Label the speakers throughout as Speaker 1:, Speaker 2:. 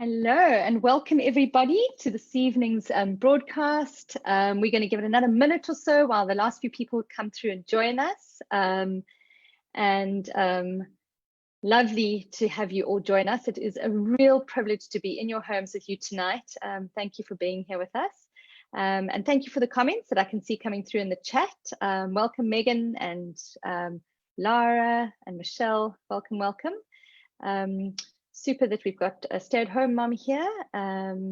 Speaker 1: Hello and welcome everybody to this evening's broadcast. We're going to give it another minute or so while the last few people come through and join us. Lovely to have you all join us. It is a real privilege to be in your homes with you tonight. Thank you for being here with us. And thank you for the comments that I can see coming through in the chat. Welcome Megan and Lara and Michelle. Welcome, welcome. Super that we've got a stay-at-home mom here, yeah,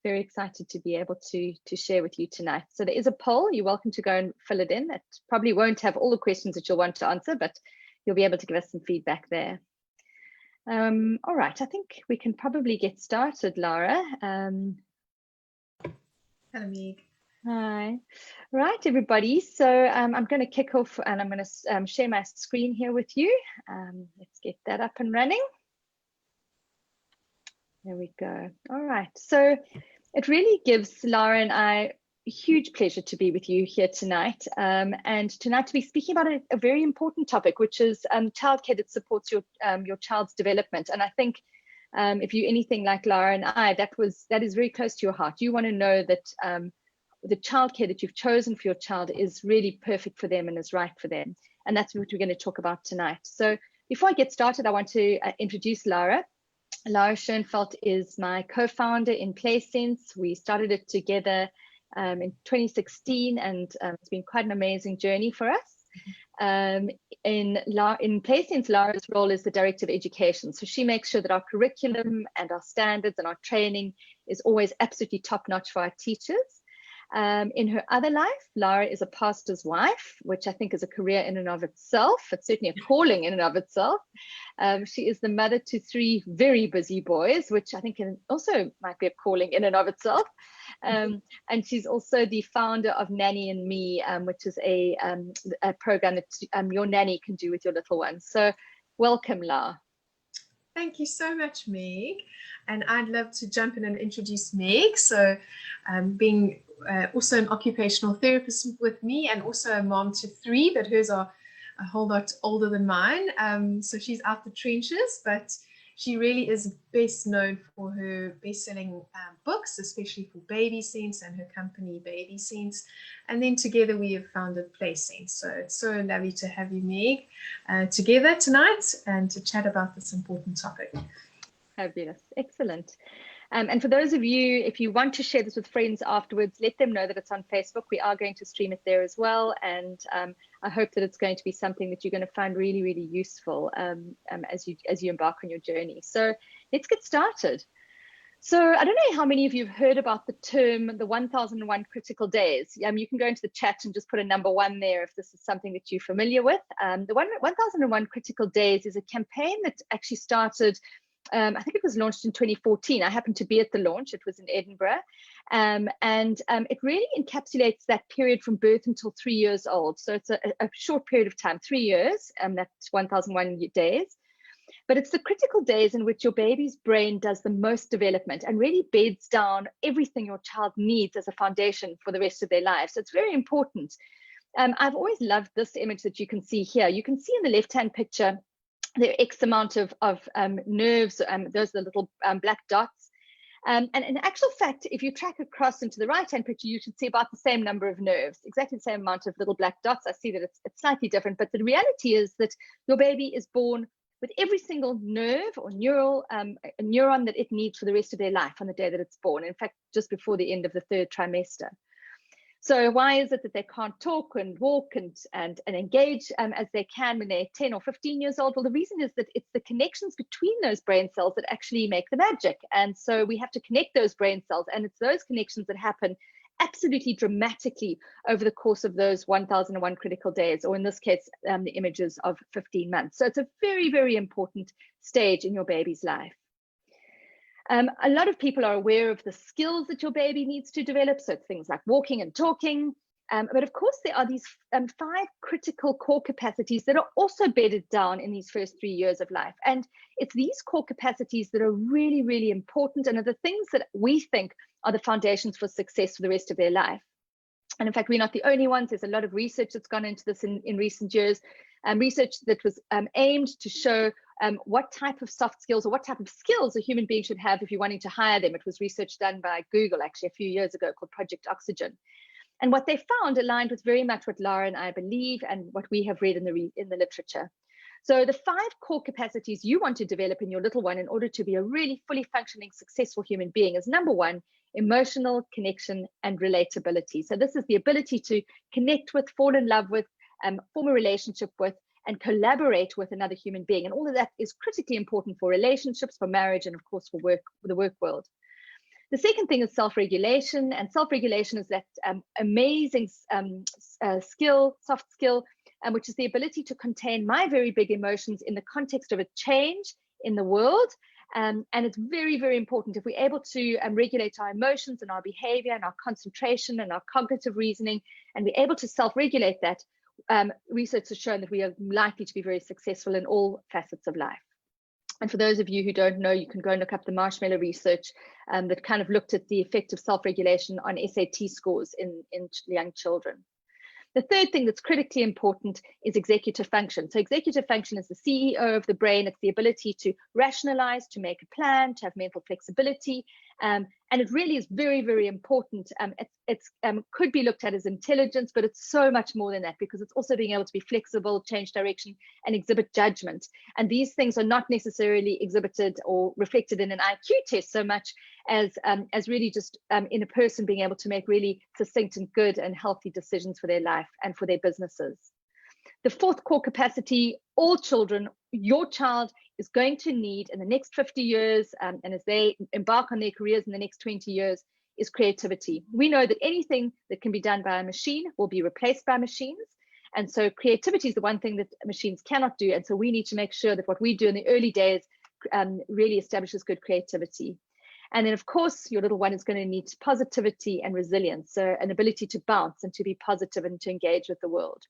Speaker 1: very excited to be able to share with you tonight. So there is a poll. You're welcome to go and fill it in. It probably won't have all the questions that you'll want to answer, but you'll be able to give us some feedback there. All right, I think we can probably get started, Lara.
Speaker 2: Hello, Meg.
Speaker 1: Hi. Right, everybody. So I'm going to kick off and I'm going to share my screen here with you. Let's get that up and running. There we go. All right. So it really gives Lara and I a huge pleasure to be with you here tonight. And tonight to be speaking about a very important topic, which is childcare that supports your child's development. And I think if you're anything like Lara and I, that is very close to your heart. You want to know that the childcare that you've chosen for your child is really perfect for them and is right for them. And that's what we're going to talk about tonight. So before I get started, I want to introduce Lara. Lara Schoenfeld is my co-founder in Playschools. We started it together in 2016, and it's been quite an amazing journey for us. In Playschools, Lara's role is the director of education. So she makes sure that our curriculum and our standards and our training is always absolutely top-notch for our teachers. In her other life, Lara is a pastor's wife, which I think is a career in and of itself. It's certainly a calling in and of itself. She is the mother to 3 very busy boys, which I think also might be a calling in and of itself. And she's also the founder of Nanny and Me, which is a program that your nanny can do with your little ones. So welcome, Lara.
Speaker 2: Thank you so much, Meg. And I'd love to jump in and introduce Meg. So being also an occupational therapist with me and also a mom to 3, but hers are a whole lot older than mine. So she's out the trenches, but she really is best known for her best-selling books, especially for Baby Sense and her company Baby Sense. And then together we have founded Playschools. So it's so lovely to have you, Meg, together tonight and to chat about this important topic.
Speaker 1: Fabulous. Excellent. And for those of you, if you want to share this with friends afterwards, let them know that it's on Facebook. We are going to stream it there as well. And I hope that it's going to be something that you're going to find really, really useful as you embark on your journey. So let's get started. So I don't know how many of you have heard about the term, the 1001 critical days. You can go into the chat and just put a number 1 there if this is something that you're familiar with. The 1001 critical days is a campaign that actually started I think it was launched in 2014. I happened to be at the launch. It was in Edinburgh. It really encapsulates that period from birth until 3 years old. So it's a short period of time, 3 years, that's 1001 days. But it's the critical days in which your baby's brain does the most development and really beds down everything your child needs as a foundation for the rest of their lives. So it's very important. I've always loved this image that you can see here. You can see in the left-hand picture, there are X amount of nerves, those are the little black dots. And in actual fact, if you track across into the right-hand picture, you should see about the same number of nerves, exactly the same amount of little black dots. I see that it's slightly different, but the reality is that your baby is born with every single nerve or neuron that it needs for the rest of their life on the day that it's born. In fact, just before the end of the 3rd trimester. So why is it that they can't talk and walk and engage as they can when they're 10 or 15 years old? Well, the reason is that it's the connections between those brain cells that actually make the magic. And so we have to connect those brain cells, and it's those connections that happen absolutely dramatically over the course of those 1001 critical days, or in this case, the images of 15 months. So it's a very, very important stage in your baby's life. A lot of people are aware of the skills that your baby needs to develop, so things like walking and talking. But of course, there are these 5 critical core capacities that are also bedded down in these first 3 years of life. And it's these core capacities that are really, really important and are the things that we think are the foundations for success for the rest of their life. And in fact, we're not the only ones. There's a lot of research that's gone into this in recent years. Research that was aimed to show what type of soft skills or what type of skills a human being should have if you're wanting to hire them. It was research done by Google actually a few years ago called Project Oxygen. And what they found aligned with very much what Lara and I believe and what we have read in the literature. So the 5 core capacities you want to develop in your little one in order to be a really fully functioning, successful human being is number 1, emotional connection and relatability. So this is the ability to connect with, fall in love with, form a relationship with, and collaborate with another human being. And all of that is critically important for relationships, for marriage, and of course for work, for the work world. The second thing is self-regulation, and self-regulation is that amazing skill, soft skill, which is the ability to contain my very big emotions in the context of a change in the world. And it's very, very important if we're able to regulate our emotions and our behavior and our concentration and our cognitive reasoning, and we're able to self-regulate that, research has shown that we are likely to be very successful in all facets of life. And for those of you who don't know, you can go and look up the marshmallow research that kind of looked at the effect of self-regulation on SAT scores in young children. The third thing that's critically important is executive function. So executive function is the CEO of the brain. It's the ability to rationalize, to make a plan, to have mental flexibility. And it really is very, very important. It could be looked at as intelligence, but it's so much more than that, because it's also being able to be flexible, change direction, and exhibit judgment. And these things are not necessarily exhibited or reflected in an IQ test so much as really just in a person being able to make really succinct and good and healthy decisions for their life and for their businesses. The fourth core capacity, all children, your child is going to need in the next 50 years, and as they embark on their careers in the next 20 years, is creativity. We know that anything that can be done by a machine will be replaced by machines. And so creativity is the one thing that machines cannot do. And so we need to make sure that what we do in the early days really establishes good creativity. And then, of course, your little one is going to need positivity and resilience, so an ability to bounce and to be positive and to engage with the world.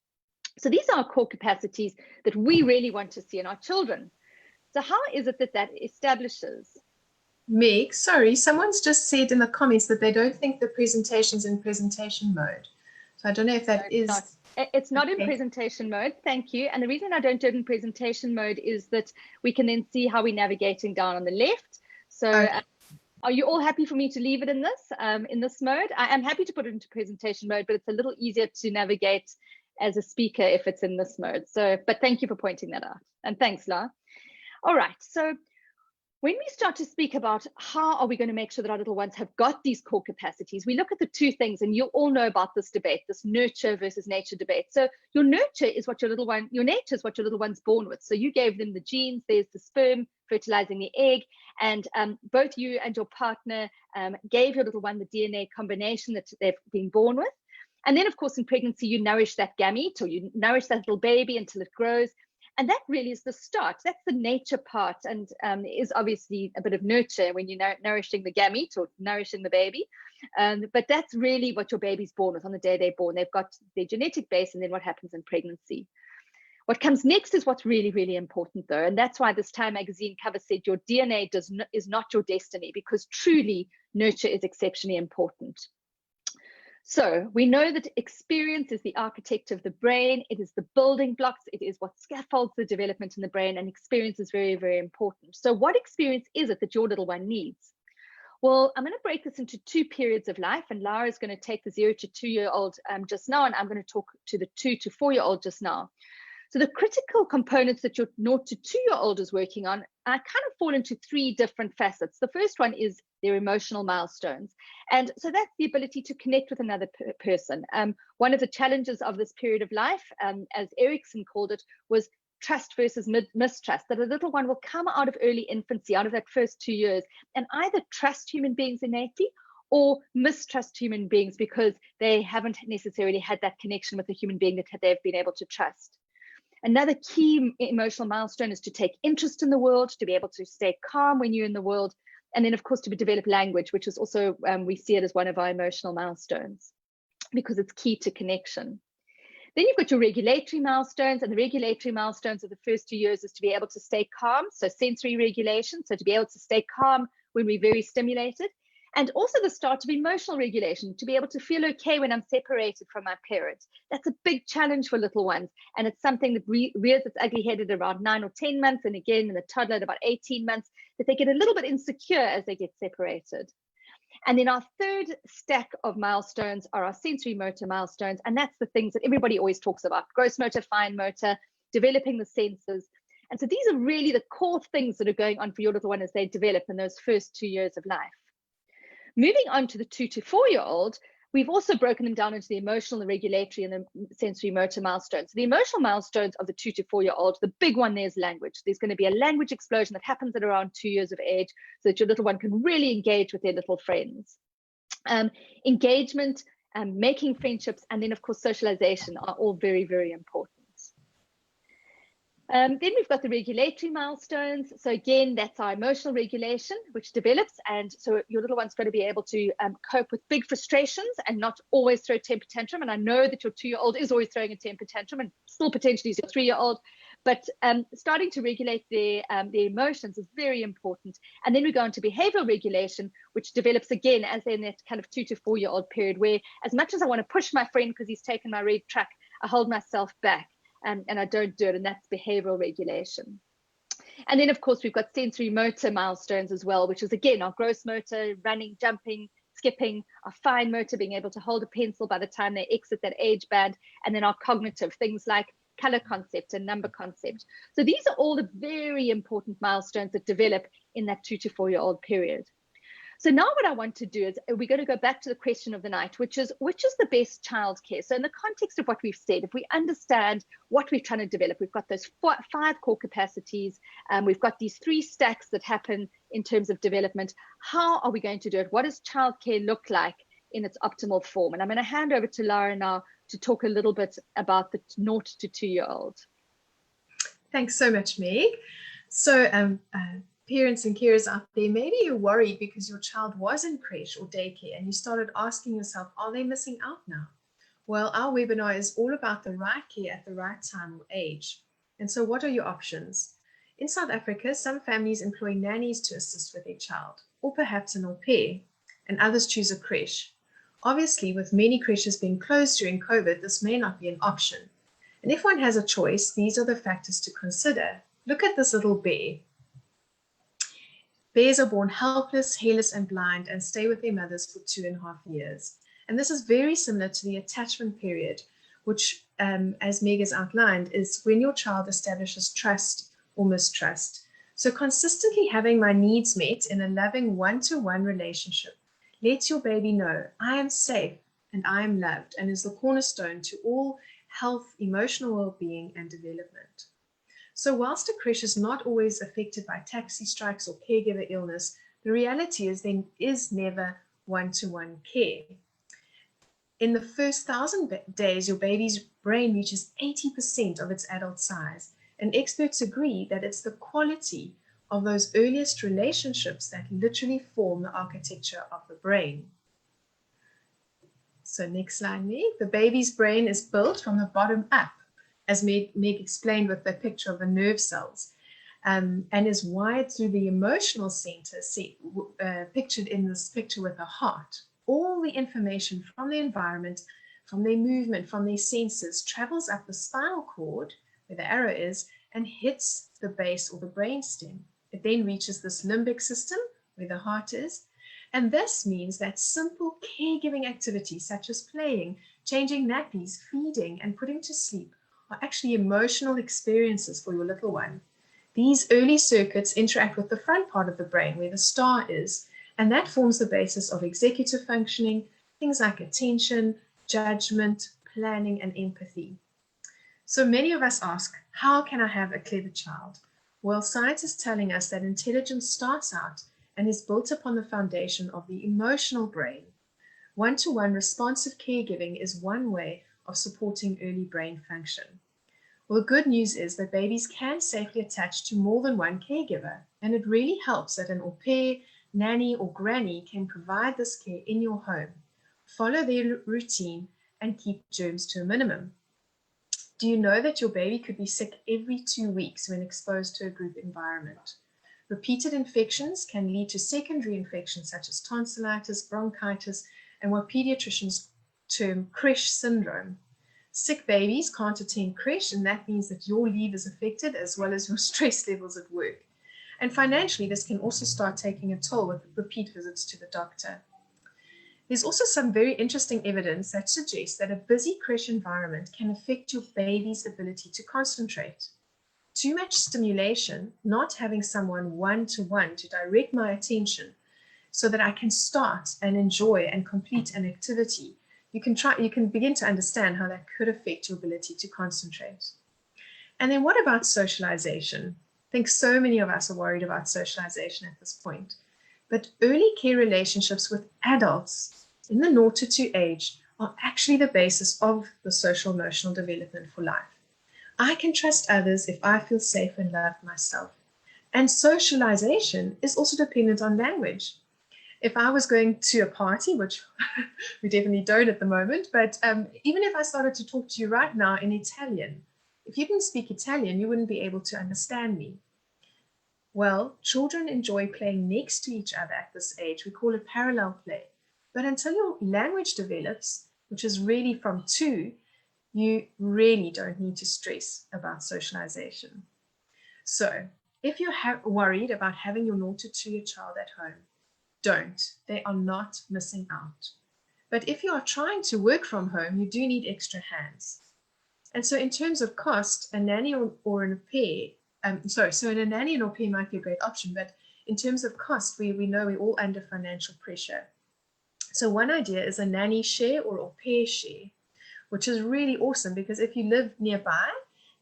Speaker 1: So these are our core capacities that we really want to see in our children. So how is it that that establishes?
Speaker 2: Meg, sorry, someone's just said in the comments that they don't think the presentation's in presentation mode. So I don't know if that is...
Speaker 1: It's not in presentation mode, thank you. And the reason I don't do it in presentation mode is that we can then see how we're navigating down on the left. So are you all happy for me to leave it in this mode? I am happy to put it into presentation mode, but it's a little easier to navigate as a speaker if it's in this mode. So, but thank you for pointing that out. And thanks, La. All right, so when we start to speak about how are we going to make sure that our little ones have got these core capacities, we look at the two things, and you all know about this debate, this nurture versus nature debate. So your nurture is what your nature is what your little one's born with. So you gave them the genes, there's the sperm fertilizing the egg, and both you and your partner gave your little one the DNA combination that they've been born with. And then, of course, in pregnancy, you nourish that gamete, or you nourish that little baby until it grows. And that really is the start. That's the nature part, and is obviously a bit of nurture when you're nourishing the gamete or nourishing the baby. But that's really what your baby's born with on the day they're born. They've got their genetic base, and then what happens in pregnancy. What comes next is what's really, really important, though. And that's why this Time magazine cover said your DNA is not your destiny, because truly nurture is exceptionally important. So we know that experience is the architect of the brain. It is the building blocks. It is what scaffolds the development in the brain, and experience is very, very important. So what experience is it that your little one needs? Well, I'm going to break this into 2 periods of life, and Lara is going to take the 0 to 2-year-old just now, and I'm going to talk to the 2 to 4-year-old just now. So the critical components that your 0 to 2-year-old is working on kind of fall into 3 different facets. The first one is their emotional milestones. And so that's the ability to connect with another person. One of the challenges of this period of life, as Erickson called it, was trust versus mistrust, that a little one will come out of early infancy, out of that first 2 years, and either trust human beings innately or mistrust human beings because they haven't necessarily had that connection with a human being that they've been able to trust. Another key emotional milestone is to take interest in the world, to be able to stay calm when you're in the world, and then, of course, to develop language, which is also, we see it as one of our emotional milestones because it's key to connection. Then you've got your regulatory milestones, and the regulatory milestones of the first 2 years is to be able to stay calm, so sensory regulation, so to be able to stay calm when we're very stimulated. And also the start of emotional regulation, to be able to feel okay when I'm separated from my parent. That's a big challenge for little ones. And it's something that rears its ugly head at around 9 or 10 months. And again, in the toddler at about 18 months, that they get a little bit insecure as they get separated. And then our third stack of milestones are our sensory motor milestones. And that's the things that everybody always talks about: gross motor, fine motor, developing the senses. And so these are really the core things that are going on for your little one as they develop in those first 2 years of life. Moving on to the 2 to 4-year-old, we've also broken them down into the emotional, the regulatory, and the sensory motor milestones. The emotional milestones of the 2 to 4-year-old, the big one there is language. There's going to be a language explosion that happens at around 2 years of age, so that your little one can really engage with their little friends. Engagement, making friendships, and then of course socialization are all very, very important. Then we've got the regulatory milestones. So again, that's our emotional regulation, which develops. And so your little one's got to be able to cope with big frustrations and not always throw a temper tantrum. And I know that your 2-year-old is always throwing a temper tantrum, and still potentially is your 3-year-old. But starting to regulate their emotions is very important. And then we go into behavioral regulation, which develops again as they're in that kind of 2 to 4-year-old period, where as much as I want to push my friend because he's taken my red truck, I hold myself back. And I don't do it, and that's behavioral regulation. And then, of course, we've got sensory motor milestones as well, which is, again, our gross motor, running, jumping, skipping, our fine motor, being able to hold a pencil by the time they exit that age band, and then our cognitive, things like color concept and number concept. So these are all the very important milestones that develop in that 2 to 4-year-old period. So now what I want to do is we're going to go back to the question of the night, which is the best childcare? So in the context of what we've said, if we understand what we're trying to develop, we've got those 5 core capacities, we've got these 3 stacks that happen in terms of development. How are we going to do it? What does childcare look like in its optimal form? And I'm going to hand over to Lara now to talk a little bit about the 0 to 2-year-old.
Speaker 2: Thanks so much, Meg. So parents and carers out there, maybe you're worried because your child was in creche or daycare and you started asking yourself, are they missing out now? Well, our webinar is all about the right care at the right time or age. And so what are your options? In South Africa, some families employ nannies to assist with their child, or perhaps an au pair, and others choose a creche. Obviously, with many creches being closed during COVID, this may not be an option. And if one has a choice, these are the factors to consider. Look at this little bear. Bears are born helpless, hairless, and blind and stay with their mothers for 2.5 years. And this is very similar to the attachment period, which, as Meg has outlined, is when your child establishes trust or mistrust. So consistently having my needs met in a loving one-to-one relationship lets your baby know I am safe and I am loved, and is the cornerstone to all health, emotional well-being, and development. So whilst a creche is not always affected by taxi strikes or caregiver illness, the reality is there is never one-to-one care. In the first 1,000 days, your baby's brain reaches 80% of its adult size, and experts agree that it's the quality of those earliest relationships that literally form the architecture of the brain. So next slide, Meg. The baby's brain is built from the bottom up, as Meg explained with the picture of the nerve cells, and is wired through the emotional center, pictured in this picture with a heart. All the information from the environment, from their movement, from their senses, travels up the spinal cord, where the arrow is, and hits the base or the brainstem. It then reaches this limbic system, where the heart is, and this means that simple caregiving activities such as playing, changing nappies, feeding, and putting to sleep are actually emotional experiences for your little one. These early circuits interact with the front part of the brain where the star is, and that forms the basis of executive functioning, things like attention, judgment, planning, and empathy. So many of us ask, how can I have a clever child? Well, science is telling us that intelligence starts out and is built upon the foundation of the emotional brain. One-to-one responsive caregiving is one way of supporting early brain function. Well, the good news is that babies can safely attach to more than one caregiver, and it really helps that an au pair, nanny, or granny can provide this care in your home. Follow their routine and keep germs to a minimum. Do you know that your baby could be sick every 2 weeks when exposed to a group environment? Repeated infections can lead to secondary infections such as tonsillitis, bronchitis, and what pediatricians term creche syndrome. Sick babies can't attend creche, and that means that your leave is affected as well as your stress levels at work. And financially, this can also start taking a toll with repeat visits to the doctor. There's also some very interesting evidence that suggests that a busy creche environment can affect your baby's ability to concentrate. Too much stimulation, not having someone one-to-one to direct my attention so that I can start and enjoy and complete an activity, you can begin to understand how that could affect your ability to concentrate. And then what about socialization? I think so many of us are worried about socialization at this point. But early care relationships with adults in the 0 to 2 age are actually the basis of the social emotional development for life. I can trust others if I feel safe and loved myself. And socialization is also dependent on language. If I was going to a party, which we definitely don't at the moment, but even if I started to talk to you right now in Italian, if you didn't speak Italian, you wouldn't be able to understand me. Well, children enjoy playing next to each other at this age. We call it parallel play. But until your language develops, which is really from 2, you really don't need to stress about socialization. So if you're worried about having your 0 to 2 year child at home, don't. They are not missing out. But if you are trying to work from home, you do need extra hands. And so in terms of cost, a nanny or an au pair, so a nanny and au pair might be a great option, but in terms of cost, we know we're all under financial pressure. So one idea is a nanny share or au pair share, which is really awesome because if you live nearby,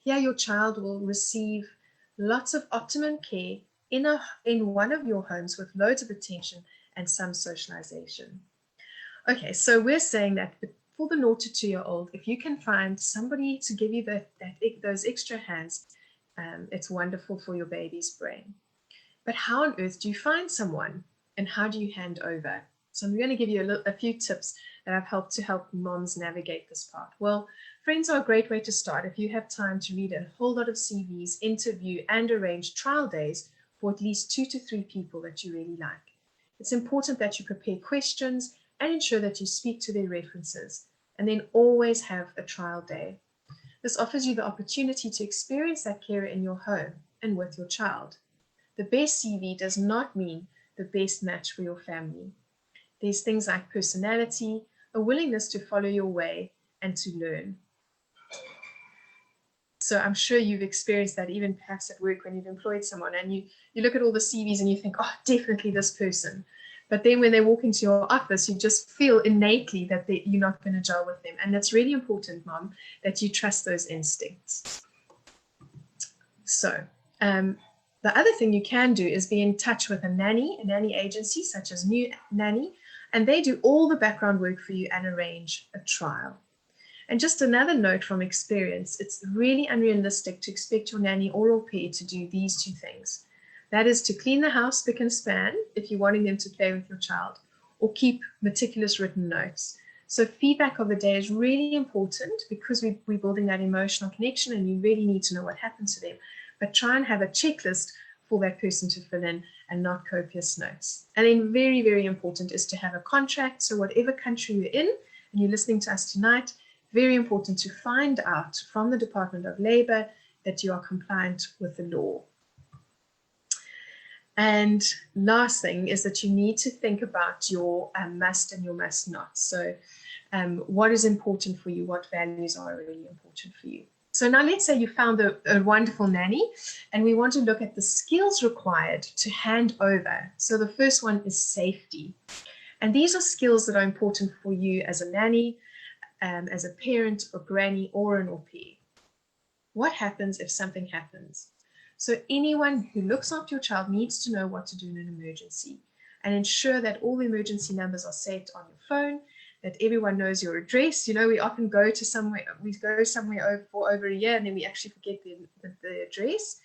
Speaker 2: here your child will receive lots of optimum care in one of your homes with loads of attention and some socialization. Okay, so we're saying that for the 0 to 2 year old, if you can find somebody to give you those extra hands, it's wonderful for your baby's brain. But how on earth do you find someone and how do you hand over? So I'm going to give you a few tips that I've helped to help moms navigate this part. Well, friends are a great way to start if you have time to read a whole lot of CVs, interview, and arrange trial days for at least 2 to 3 people that you really like. It's important that you prepare questions and ensure that you speak to their references, and then always have a trial day. This offers you the opportunity to experience that carer in your home and with your child. The best CV does not mean the best match for your family. There's things like personality, a willingness to follow your way, and to learn. So I'm sure you've experienced that even perhaps at work when you've employed someone and you look at all the CVs and you think, oh, definitely this person. But then when they walk into your office, you just feel innately that you're not going to gel with them. And that's really important, Mom, that you trust those instincts. So the other thing you can do is be in touch with a nanny agency such as New Nanny, and they do all the background work for you and arrange a trial. And just another note from experience, it's really unrealistic to expect your nanny or au pair to do these 2 things. That is to clean the house spick and span if you're wanting them to play with your child, or keep meticulous written notes. So feedback of the day is really important because we're building that emotional connection and you really need to know what happened to them. But try and have a checklist for that person to fill in and not copious notes. And then very, very important is to have a contract. So whatever country you're in and you're listening to us tonight, very important to find out from the Department of Labor that you are compliant with the law. And last thing is that you need to think about your must and your must not. So what is important for you? What values are really important for you? So now let's say you found a wonderful nanny and we want to look at the skills required to hand over. So the first one is safety. And these are skills that are important for you as a nanny, as a parent or granny or an au pair. What happens if something happens? So anyone who looks after your child needs to know what to do in an emergency and ensure that all the emergency numbers are saved on your phone, that everyone knows your address. You know, we often go somewhere for over a year and then we actually forget the address.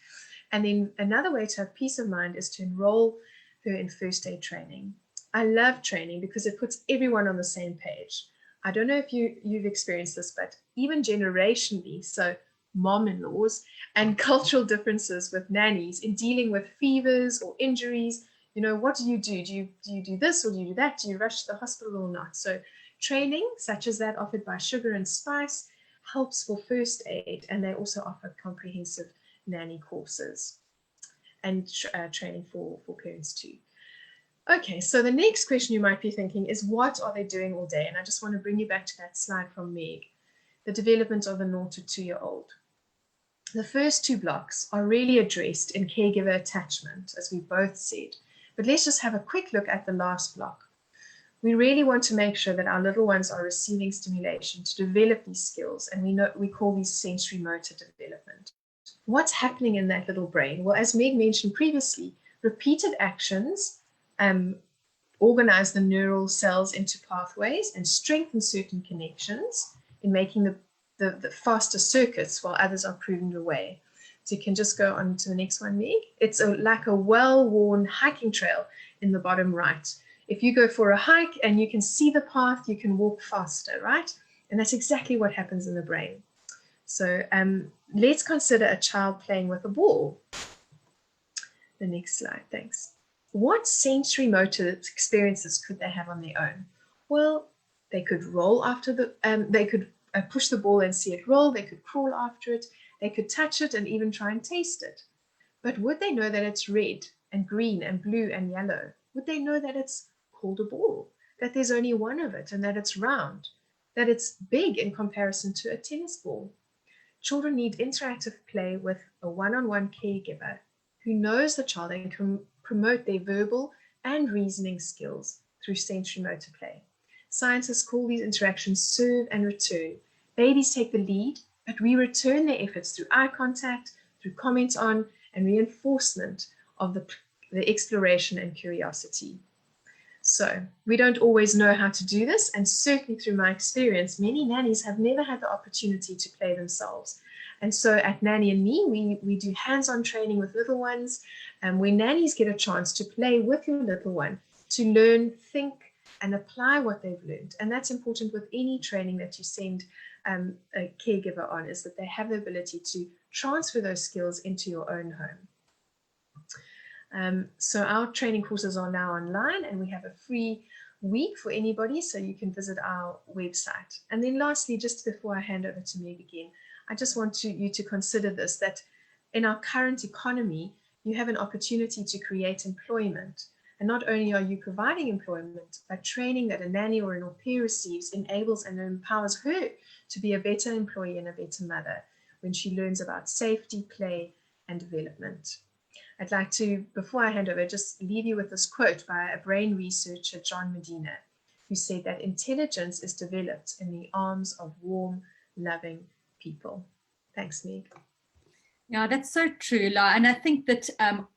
Speaker 2: And then another way to have peace of mind is to enroll her in first aid training. I love training because it puts everyone on the same page. I don't know if you've experienced this, but even generationally, so mom-in-laws, and cultural differences with nannies in dealing with fevers or injuries. You know, what do you do? Do you do this or do you do that? Do you rush to the hospital or not? So training such as that offered by Sugar and Spice helps for first aid, and they also offer comprehensive nanny courses and training for parents too. Okay, so the next question you might be thinking is, what are they doing all day? And I just want to bring you back to that slide from Meg, the development of the 0 to 2-year-old. The first 2 blocks are really addressed in caregiver attachment, as we both said. But let's just have a quick look at the last block. We really want to make sure that our little ones are receiving stimulation to develop these skills, and we call these sensory motor development. What's happening in that little brain? Well, as Meg mentioned previously, repeated actions organize the neural cells into pathways and strengthen certain connections in making the faster circuits, while others are pruned away. So you can just go on to the next one, Meg. It's like a well-worn hiking trail in the bottom right. If you go for a hike and you can see the path, you can walk faster, right? And that's exactly what happens in the brain. So let's consider a child playing with a ball. The next slide, thanks. What sensory motor experiences could they have on their own? Well, they could roll after they could push the ball and see it roll. They could crawl after it. They could touch it and even try and taste it. But would they know that it's red and green and blue and yellow? Would they know that it's called a ball, that there's only one of it and that it's round, that it's big in comparison to a tennis ball? Children need interactive play with a one-on-one caregiver who knows the child and can promote their verbal and reasoning skills through sensory motor play. Scientists call these interactions serve and return. Babies take the lead, but we return their efforts through eye contact, through comment on, and reinforcement of the exploration and curiosity. So we don't always know how to do this, and certainly through my experience, many nannies have never had the opportunity to play themselves. And so at Nanny and Me, we do hands-on training with little ones, where nannies get a chance to play with your little one, to learn, think, and apply what they've learned. And that's important with any training that you send a caregiver on, is that they have the ability to transfer those skills into your own home. So our training courses are now online, and we have a free week for anybody, so you can visit our website. And then lastly, just before I hand over to Meg again, I just want you to consider this, that in our current economy, you have an opportunity to create employment. And not only are you providing employment, but training that a nanny or an au pair receives enables and empowers her to be a better employee and a better mother when she learns about safety, play, and development. I'd like to, before I hand over, just leave you with this quote by a brain researcher, John Medina, who said that intelligence is developed in the arms of warm, loving people. Thanks, Meg.
Speaker 3: Yeah, that's so true, La. And I think that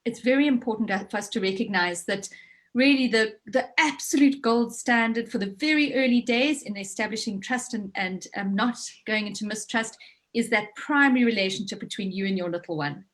Speaker 3: it's very important for us to recognize that really the absolute gold standard for the very early days in establishing trust and not going into mistrust is that primary relationship between you and your little one.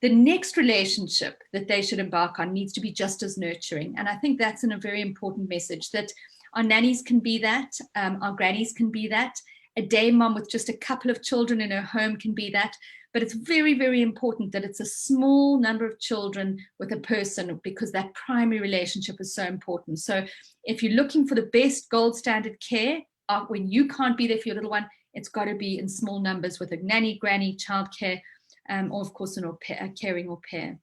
Speaker 3: The next relationship that they should embark on needs to be just as nurturing. And I think that's a very important message, that our nannies can be that, our grannies can be that, a day mom with just a couple of children in her home can be that. But it's very, very important that it's a small number of children with a person, because that primary relationship is so important. So if you're looking for the best gold standard care, when you can't be there for your little one, it's got to be in small numbers with a nanny, granny, childcare, or of course a caring au pair.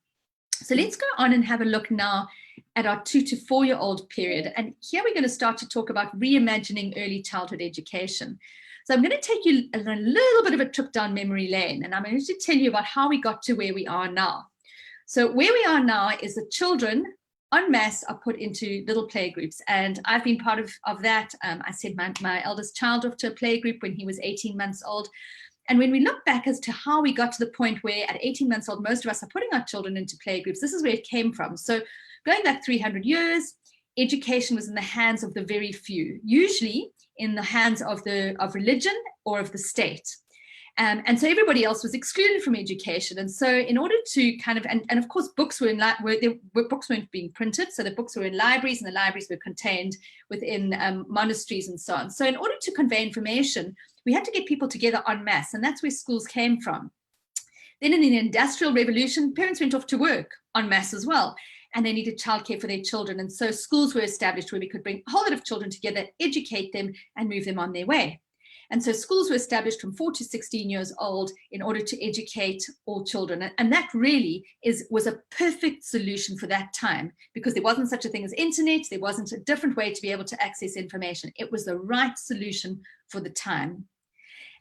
Speaker 3: So let's go on and have a look now at our 2 to 4-year-old period. And here we're going to start to talk about reimagining early childhood education. So I'm going to take you a little bit of a trip down memory lane, and I'm going to tell you about how we got to where we are now. So where we are now is that children en masse are put into little play groups, and I've been part of that. I sent my eldest child off to a play group when he was 18 months old. And when we look back as to how we got to the point where at 18 months old, most of us are putting our children into play groups, this is where it came from. So going back 300 years, education was in the hands of the very few, usually in the hands of religion or of the state. And so everybody else was excluded from education. And so in order to kind of, and of course, books weren't being printed. So the books were in libraries, and the libraries were contained within monasteries and so on. So in order to convey information, we had to get people together en masse, and that's where schools came from. Then in the Industrial Revolution, parents went off to work en masse as well, and they needed childcare for their children. And so schools were established where we could bring a whole lot of children together, educate them, and move them on their way. And so schools were established from 4 to 16 years old in order to educate all children. And that really was a perfect solution for that time, because there wasn't such a thing as internet. There wasn't a different way to be able to access information. It was the right solution for the time.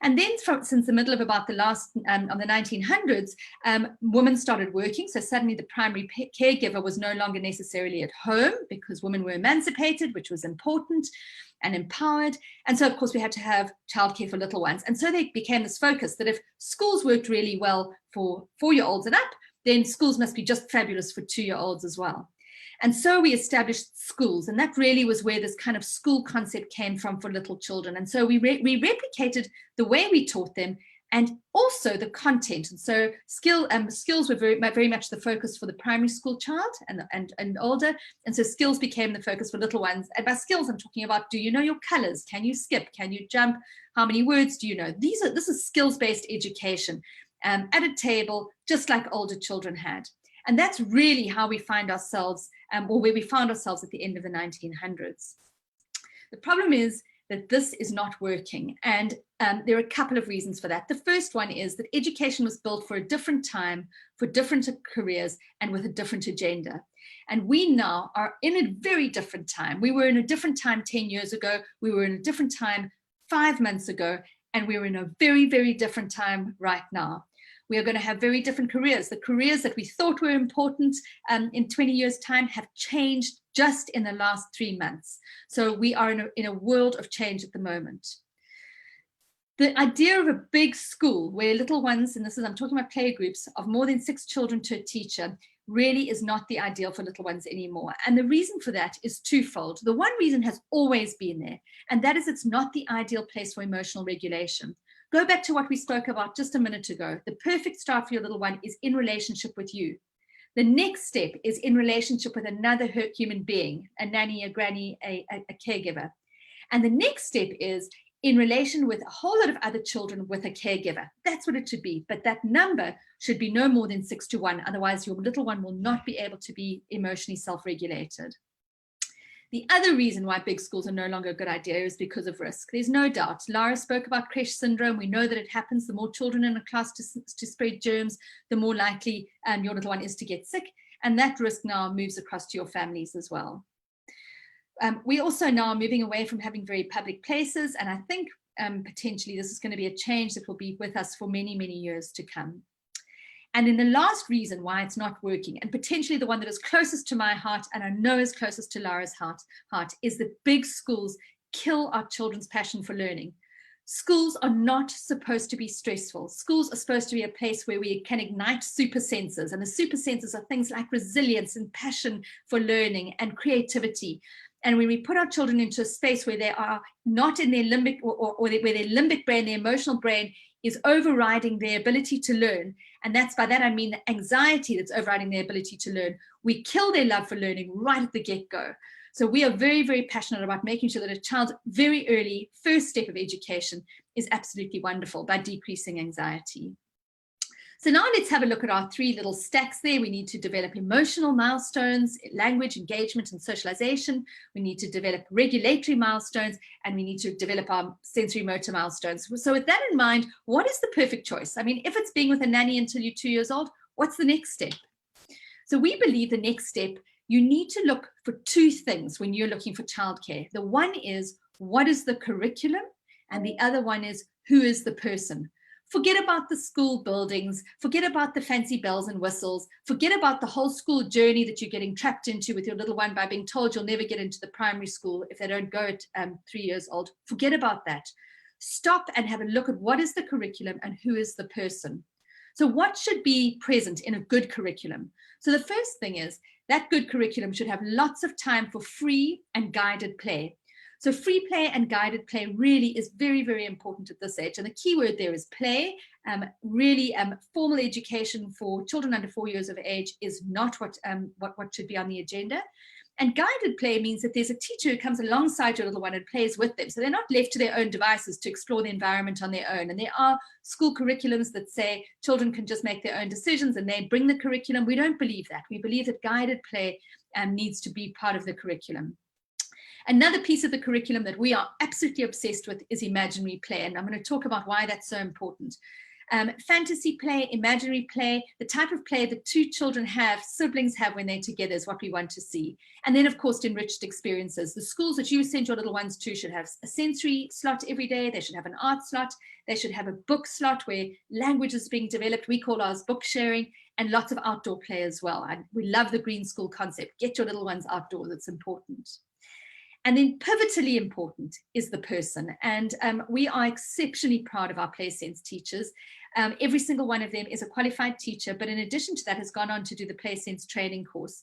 Speaker 3: And then since the middle of about the last, of the 1900s, women started working. So suddenly the primary caregiver was no longer necessarily at home, because women were emancipated, which was important, and empowered. And so, of course, we had to have childcare for little ones. And so they became this focus that if schools worked really well for 4-year-olds and up, then schools must be just fabulous for 2-year-olds as well. And so we established schools, and that really was where this kind of school concept came from for little children. And so we replicated the way we taught them, and also the content. And so skills were very much the focus for the primary school child and older. And so skills became the focus for little ones. And by skills, I'm talking about, do you know your colors? Can you skip? Can you jump? How many words do you know? This is skills-based education at a table, just like older children had. And that's really how we find ourselves, or where we found ourselves at the end of the 1900s. The problem is that this is not working. And there are a couple of reasons for that. The first one is that education was built for a different time, for different careers, and with a different agenda. And we now are in a very different time. We were in a different time 10 years ago. We were in a different time 5 months ago. And we're in a very, very different time right now. We are going to have very different careers. The careers that we thought were important in 20 years' time have changed just in the last 3 months. So we are in a world of change at the moment. The idea of a big school where little ones, and I'm talking about play groups of more than 6 children to a teacher, really is not the ideal for little ones anymore. And the reason for that is twofold. The one reason has always been there, and that is it's not the ideal place for emotional regulation. Go back to what we spoke about just a minute ago. The perfect start for your little one is in relationship with you. The next step is in relationship with another human being, a nanny, a granny, a caregiver. And the next step is in relation with a whole lot of other children with a caregiver. That's what it should be. But that number should be no more than 6 to 1. Otherwise, your little one will not be able to be emotionally self-regulated. The other reason why big schools are no longer a good idea is because of risk. There's no doubt. Lara spoke about creche syndrome. We know that it happens. The more children in a class to spread germs, the more likely your little one is to get sick. And that risk now moves across to your families as well. We also now are moving away from having very public places. And I think potentially this is going to be a change that will be with us for many, many years to come. And then the last reason why it's not working, and potentially the one that is closest to my heart, and I know is closest to Lara's heart, is that big schools kill our children's passion for learning. Schools are not supposed to be stressful. Schools are supposed to be a place where we can ignite super senses. And the super senses are things like resilience and passion for learning and creativity. And when we put our children into a space where they are not in their limbic, or where their limbic brain, their emotional brain, is overriding their ability to learn, and by that I mean the anxiety that's overriding their ability to learn, we kill their love for learning right at the get-go. So we are very, very passionate about making sure that a child's very early first step of education is absolutely wonderful by decreasing anxiety. So now let's have a look at our 3 little stacks there. We need to develop emotional milestones, language, engagement, and socialization. We need to develop regulatory milestones, and we need to develop our sensory motor milestones. So with that in mind, what is the perfect choice? I mean, if it's being with a nanny until you're 2 years old, what's the next step? So we believe the next step, you need to look for 2 things when you're looking for childcare. The one is, what is the curriculum? And the other one is, who is the person? Forget about the school buildings, forget about the fancy bells and whistles, forget about the whole school journey that you're getting trapped into with your little one by being told you'll never get into the primary school if they don't go at 3 years old. Forget about that. Stop and have a look at what is the curriculum and who is the person. So what should be present in a good curriculum? So the first thing is that good curriculum should have lots of time for free and guided play. So free play and guided play really is very, very important at this age. And the key word there is play. Really, formal education for children under 4 years of age is not what should be on the agenda. And guided play means that there's a teacher who comes alongside your little one and plays with them. So they're not left to their own devices to explore the environment on their own. And there are school curriculums that say children can just make their own decisions and they bring the curriculum. We don't believe that. We believe that guided play needs to be part of the curriculum. Another piece of the curriculum that we are absolutely obsessed with is imaginary play. And I'm going to talk about why that's so important. Fantasy play, imaginary play, the type of play that two children have, siblings have when they're together is what we want to see. And then, of course, enriched experiences. The schools that you send your little ones to should have a sensory slot every day. They should have an art slot. They should have a book slot where language is being developed. We call ours book sharing, and lots of outdoor play as well. And we love the green school concept. Get your little ones outdoors. It's important. And then pivotally important is the person. And we are exceptionally proud of our Play Sense teachers. Every single one of them is a qualified teacher, but in addition to that has gone on to do the Play Sense training course.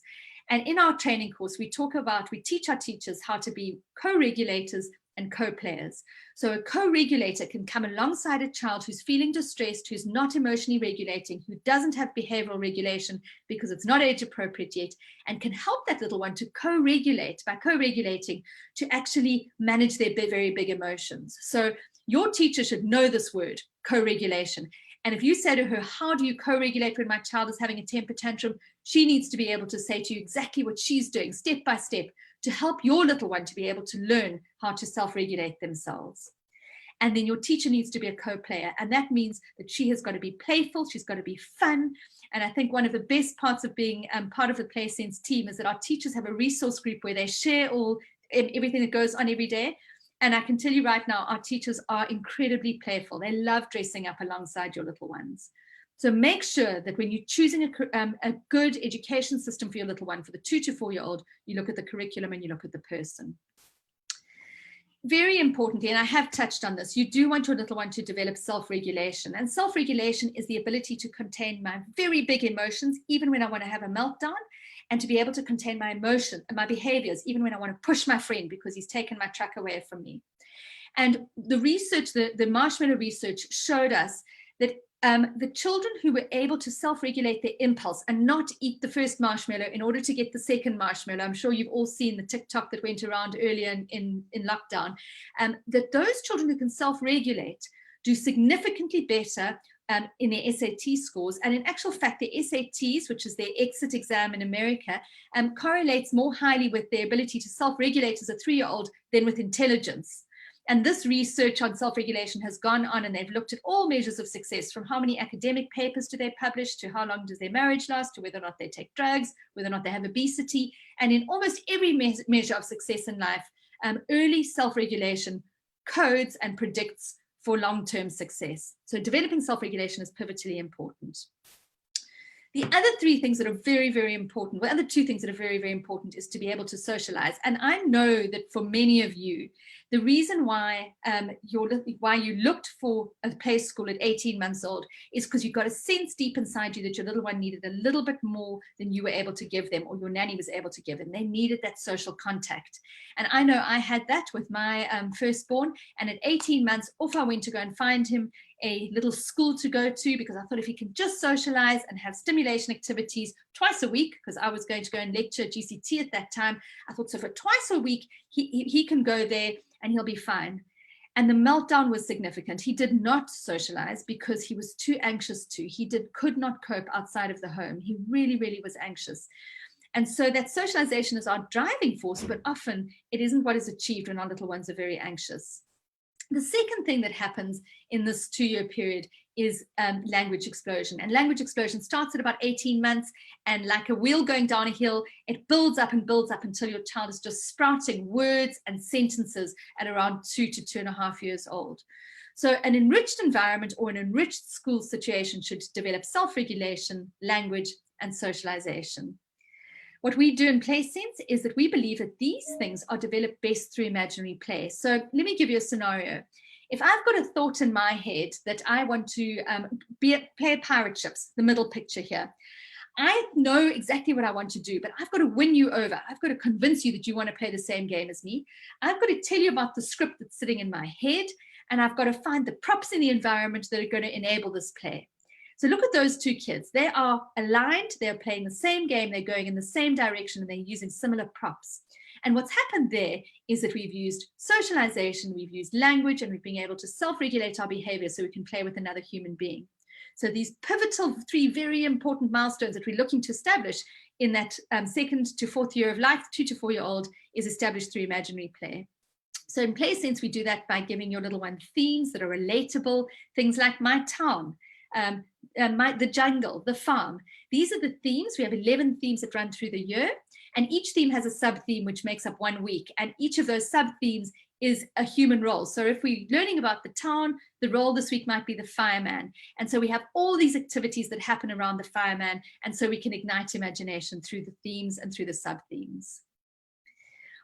Speaker 3: And in our training course, we teach our teachers how to be co-regulators and co-players. So a co-regulator can come alongside a child who's feeling distressed, who's not emotionally regulating, who doesn't have behavioral regulation because it's not age appropriate yet, and can help that little one to co-regulate by co-regulating to actually manage their very big emotions. So your teacher should know this word, co-regulation. And if you say to her, how do you co-regulate when my child is having a temper tantrum? She needs to be able to say to you exactly what she's doing step by step to help your little one to be able to learn how to self-regulate themselves. And then your teacher needs to be a co-player. And that means that she has got to be playful, she's got to be fun. And I think one of the best parts of being part of the Play Sense team is that our teachers have a resource group where they share everything that goes on every day. And I can tell you right now, our teachers are incredibly playful. They love dressing up alongside your little ones. So make sure that when you're choosing a good education system for your little one, for the 2 to 4 year old, you look at the curriculum and you look at the person. Very importantly, and I have touched on this, you do want your little one to develop self-regulation. And self-regulation is the ability to contain my very big emotions, even when I want to have a meltdown, and to be able to contain my emotion and my behaviors, even when I want to push my friend because he's taken my truck away from me. And the research, the marshmallow research showed us that the children who were able to self-regulate their impulse and not eat the first marshmallow in order to get the second marshmallow, I'm sure you've all seen the TikTok that went around earlier in lockdown, that those children who can self-regulate do significantly better in their SAT scores. And in actual fact, their SATs, which is their exit exam in America, correlates more highly with their ability to self-regulate as a 3-year-old than with intelligence. And this research on self-regulation has gone on, and they've looked at all measures of success, from how many academic papers do they publish, to how long does their marriage last, to whether or not they take drugs, whether or not they have obesity. And in almost every measure of success in life, early self-regulation codes and predicts for long-term success. So developing self-regulation is pivotally important. The other 3 things that are very, very important, the other 2 things that are very, very important is to be able to socialize. And I know that for many of you, the reason why you looked for a play school at 18 months old is because you got a sense deep inside you that your little one needed a little bit more than you were able to give them, or your nanny was able to give them. They needed that social contact. And I know I had that with my firstborn. And at 18 months, off I went to go and find him a little school to go to, because I thought if he can just socialize and have stimulation activities twice a week, because I was going to go and lecture at GCT at that time, I thought, so for twice a week, he can go there and he'll be fine. And the meltdown was significant. He did not socialize because he was too anxious to. He could not cope outside of the home. He really, really was anxious. And so that socialization is our driving force, but often it isn't what is achieved when our little ones are very anxious. The second thing that happens in this 2-year period is language explosion. And language explosion starts at about 18 months, and like a wheel going down a hill, it builds up and builds up until your child is just sprouting words and sentences at around 2 to 2.5 years old. So an enriched environment or an enriched school situation should develop self-regulation, language, and socialization. What we do in Play Sense is that we believe that these things are developed best through imaginary play. So let me give you a scenario. If I've got a thought in my head that I want to play pirate ships, the middle picture here, I know exactly what I want to do, but I've got to win you over. I've got to convince you that you want to play the same game as me. I've got to tell you about the script that's sitting in my head, and I've got to find the props in the environment that are going to enable this play. So look at those two kids. They are aligned. They're playing the same game. They're going in the same direction, and they're using similar props. And what's happened there is that we've used socialization, we've used language, and we've been able to self-regulate our behavior so we can play with another human being. So these pivotal 3 very important milestones that we're looking to establish in that 2nd to 4th year of life, 2 to 4 year old, is established through imaginary play. So in Play Sense, we do that by giving your little one themes that are relatable, things like my town, the jungle, the farm. These are the themes. We have 11 themes that run through the year, and each theme has a sub-theme which makes up 1 week, and each of those sub-themes is a human role. So if we're learning about the town, the role this week might be the fireman. And so we have all these activities that happen around the fireman, and so we can ignite imagination through the themes and through the sub-themes.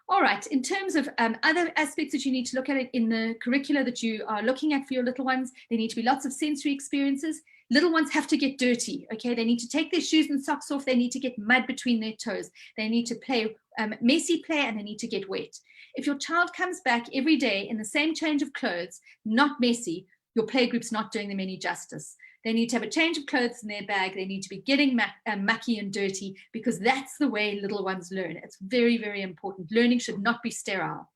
Speaker 3: All right, in terms of other aspects that you need to look at in the curricula that you are looking at for your little ones, there need to be lots of sensory experiences. Little ones have to get dirty, okay? They need to take their shoes and socks off. They need to get mud between their toes. They need to play messy play, and they need to get wet. If your child comes back every day in the same change of clothes, not messy, your play group's not doing them any justice. They need to have a change of clothes in their bag. They need to be getting mucky and dirty, because that's the way little ones learn. It's very, very important. Learning should not be sterile.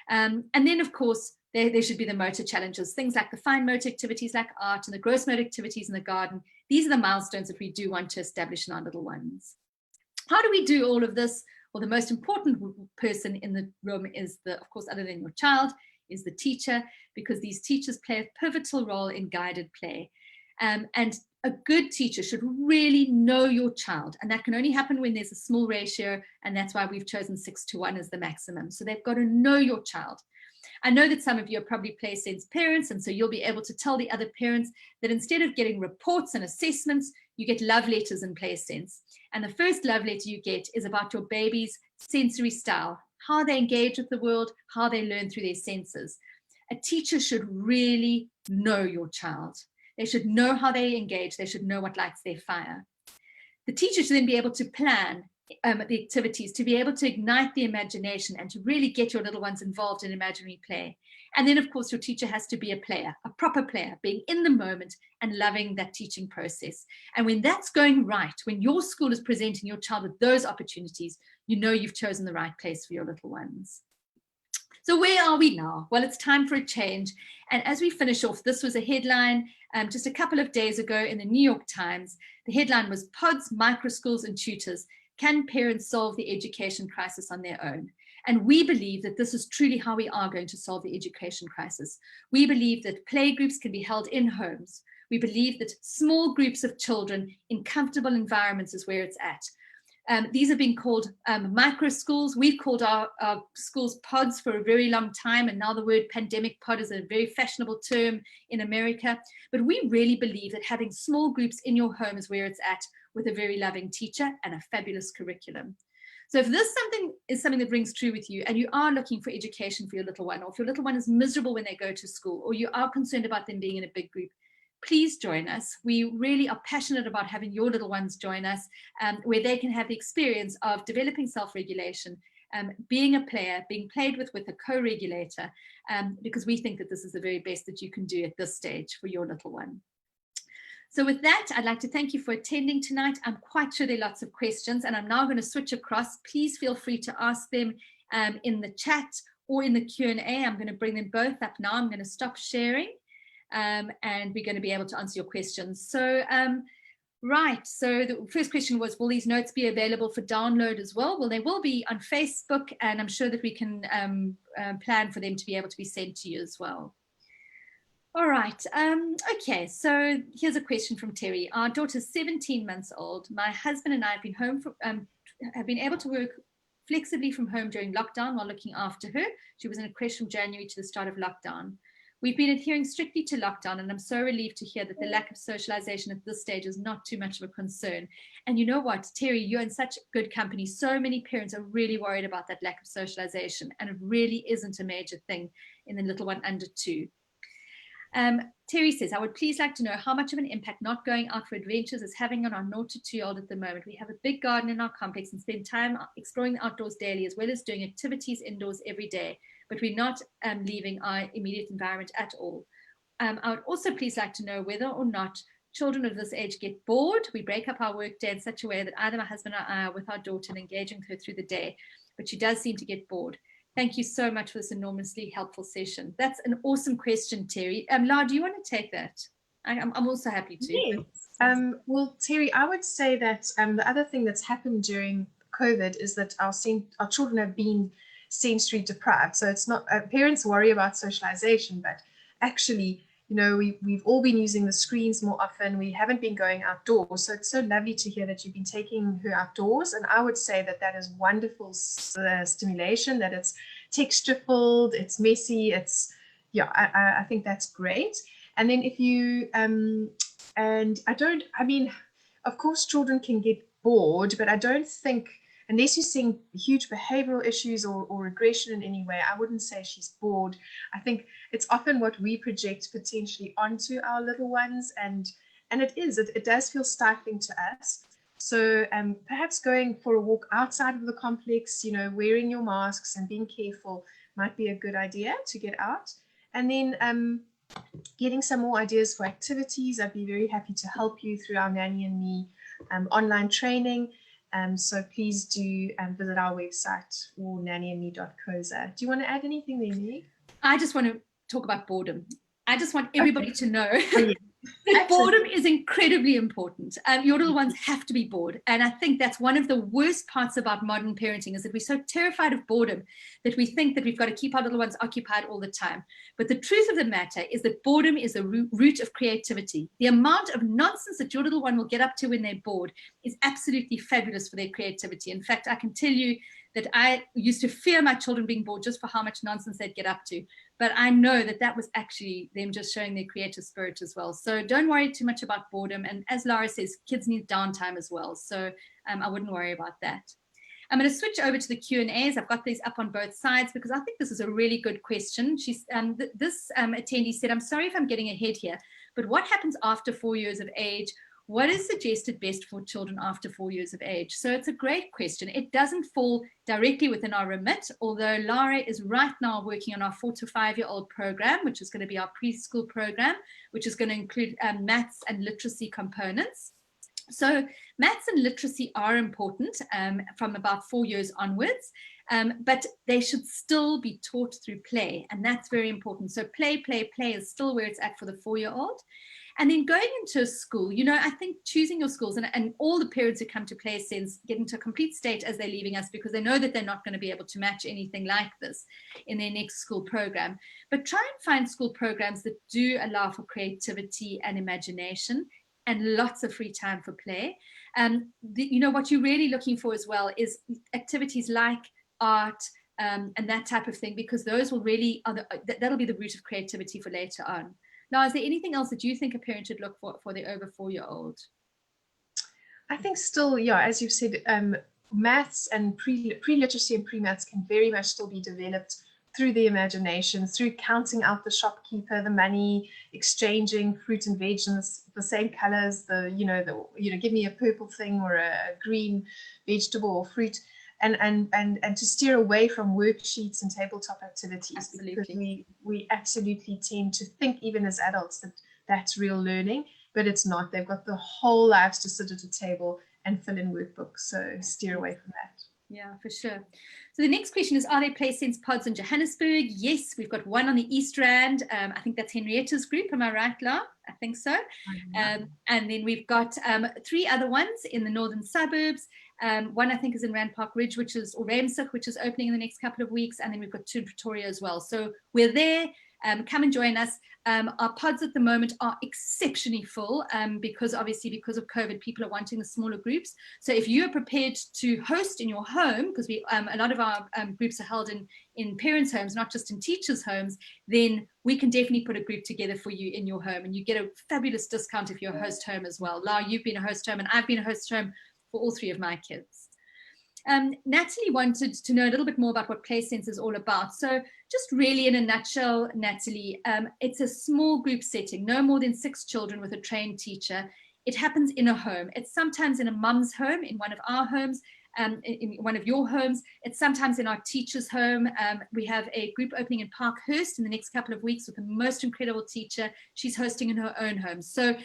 Speaker 3: And then, of course, there should be the motor challenges, things like the fine motor activities like art and the gross motor activities in the garden. These are the milestones that we do want to establish in our little ones. How do we do all of this? Well, the most important person in the room is of course, other than your child, is the teacher, because these teachers play a pivotal role in guided play. And a good teacher should really know your child, and that can only happen when there's a small ratio, and that's why we've chosen 6:1 as the maximum. So they've got to know your child. I know that some of you are probably Play Sense parents, and so you'll be able to tell the other parents that instead of getting reports and assessments, you get love letters in Play Sense. And the first love letter you get is about your baby's sensory style, how they engage with the world, how they learn through their senses. A teacher should really know your child. They should know how they engage. They should know what lights their fire. The teacher should then be able to plan the activities, to be able to ignite the imagination and to really get your little ones involved in imaginary play. And then, of course, your teacher has to be a player, a proper player, being in the moment and loving that teaching process. And when that's going right, when your school is presenting your child with those opportunities, you know you've chosen the right place for your little ones. So where are we now? Well, it's time for a change. And as we finish off, this was a headline just a couple of days ago in the New York Times. The headline was "Pods, Microschools and Tutors. Can parents solve the education crisis on their own?" And we believe that this is truly how we are going to solve the education crisis. We believe that play groups can be held in homes. We believe that small groups of children in comfortable environments is where it's at. These are being called micro schools. We've called our schools pods for a very long time, and now the word pandemic pod is a very fashionable term in America. But we really believe that having small groups in your home is where it's at, with a very loving teacher and a fabulous curriculum. So if this is something that rings true with you, and you are looking for education for your little one, or if your little one is miserable when they go to school, or you are concerned about them being in a big group, please join us. We really are passionate about having your little ones join us, where they can have the experience of developing self-regulation, being a player, being played with a co-regulator, because we think that this is the very best that you can do at this stage for your little one. So with that, I'd like to thank you for attending tonight. I'm quite sure there are lots of questions, and I'm now going to switch across. Please feel free to ask them in the chat or in the Q&A. I'm going to bring them both up now. I'm going to stop sharing, and we're going to be able to answer your questions. So, right, so the first question was, will these notes be available for download as well? Well, they will be on Facebook, and I'm sure that we can plan for them to be able to be sent to you as well. All right. Okay, so here's a question from Terry. Our daughter's 17 months old. My husband and I have been able to work flexibly from home during lockdown while looking after her. She was in a creche from January to the start of lockdown. We've been adhering strictly to lockdown, and I'm so relieved to hear that the lack of socialization at this stage is not too much of a concern. And you know what, Terry, you're in such good company. So many parents are really worried about that lack of socialization, and it really isn't a major thing in the little one under 2. Terry says, I would please like to know how much of an impact not going out for adventures is having on our 0 to 2-year-old at the moment. We have a big garden in our complex and spend time exploring the outdoors daily, as well as doing activities indoors every day, but we're not leaving our immediate environment at all. I would also please like to know whether or not children of this age get bored. We break up our work day in such a way that either my husband or I are with our daughter and engaging with her through the day, but she does seem to get bored. Thank you so much for this enormously helpful session. That's an awesome question, Terry. Lara, do you want to take that? I'm also happy to.
Speaker 2: Yes. Well, Terry, I would say that the other thing that's happened during COVID is that our children have been sensory deprived. So it's not, parents worry about socialization, but actually, you know, we've all been using the screens more often. We haven't been going outdoors. So it's so lovely to hear that you've been taking her outdoors. And I would say that that is wonderful stimulation, that it's texture filled, it's messy. It's, yeah, I think that's great. And then if you, of course, children can get bored, but I don't think, unless you're seeing huge behavioral issues or regression in any way, I wouldn't say she's bored. I think it's often what we project potentially onto our little ones, and it does feel stifling to us. So perhaps going for a walk outside of the complex, you know, wearing your masks and being careful might be a good idea to get out. And then getting some more ideas for activities. I'd be very happy to help you through our Nanny and Me online training. So please do visit our website or nannyandme.coza. Do you want to add anything there, Meg?
Speaker 3: I just want to talk about boredom. I just want everybody to know
Speaker 2: Oh,
Speaker 3: that boredom is incredibly important. Your little ones have to be bored. And I think that's one of the worst parts about modern parenting, is that we're so terrified of boredom that we think that we've got to keep our little ones occupied all the time. But the truth of the matter is that boredom is the root of creativity. The amount of nonsense that your little one will get up to when they're bored is absolutely fabulous for their creativity. In fact, I can tell you that I used to fear my children being bored just for how much nonsense they'd get up to. But I know that that was actually them just showing their creative spirit as well. So don't worry too much about boredom. And as Lara says, kids need downtime as well. So I wouldn't worry about that. I'm going to switch over to the Q&As. I've got these up on both sides because I think this is a really good question. This attendee said, I'm sorry if I'm getting ahead here, but what happens after 4 years of age? What is suggested best for children after 4 years of age? So it's a great question. It doesn't fall directly within our remit, although Lara is right now working on our 4 to 5-year-old program, which is going to be our preschool program, which is going to include maths and literacy components. So maths and literacy are important from about 4 years onwards, but they should still be taught through play, and that's very important. So play is still where it's at for the 4-year-old. And then going into a school, you know, I think choosing your schools, and all the parents who come to Play Sense get into a complete state as they're leaving us because they know that they're not going to be able to match anything like this in their next school program. But try and find school programs that do allow for creativity and imagination and lots of free time for play. You know, what you're really looking for as well is activities like art and that type of thing, because those will really, that'll be the root of creativity for later on. Now, is there anything else that you think a parent should look for the over 4-year-old?
Speaker 2: I think still, yeah, as you've said, maths and pre-literacy and pre-maths can very much still be developed through the imagination, through counting out the shopkeeper, the money, exchanging fruit and veg in the same colors, give me a purple thing or a green vegetable or fruit. And to steer away from worksheets and tabletop activities. Absolutely. Because we absolutely tend to think, even as adults, that that's real learning, but it's not. They've got the whole lives to sit at a table and fill in workbooks, so steer away from that.
Speaker 3: Yeah, for sure. So the next question is, are there Play Sense pods in Johannesburg? Yes, we've got one on the East Rand. I think that's Henrietta's group. Am I right, La? I think so. And then we've got 3 other ones in the northern suburbs. One I think is in Rand Park Ridge, which is opening in the next couple of weeks. And then we've got 2 in Pretoria as well. So we're there. Come and join us. Our pods at the moment are exceptionally full because of COVID, people are wanting the smaller groups. So if you are prepared to host in your home, because a lot of our groups are held in parents' homes, not just in teachers' homes, then we can definitely put a group together for you in your home, and you get a fabulous discount if you're a host home as well. Lau, you've been a host home, and I've been a host home for all 3 of my kids. Natalie wanted to know a little bit more about what PlaySense is all about. So just really in a nutshell, Natalie, it's a small group setting, no more than 6 children with a trained teacher. It happens in a home. It's sometimes in a mum's home, in one of our homes, in one of your homes. It's sometimes in our teacher's home. We have a group opening in Parkhurst in the next couple of weeks with the most incredible teacher. She's hosting in her own home. So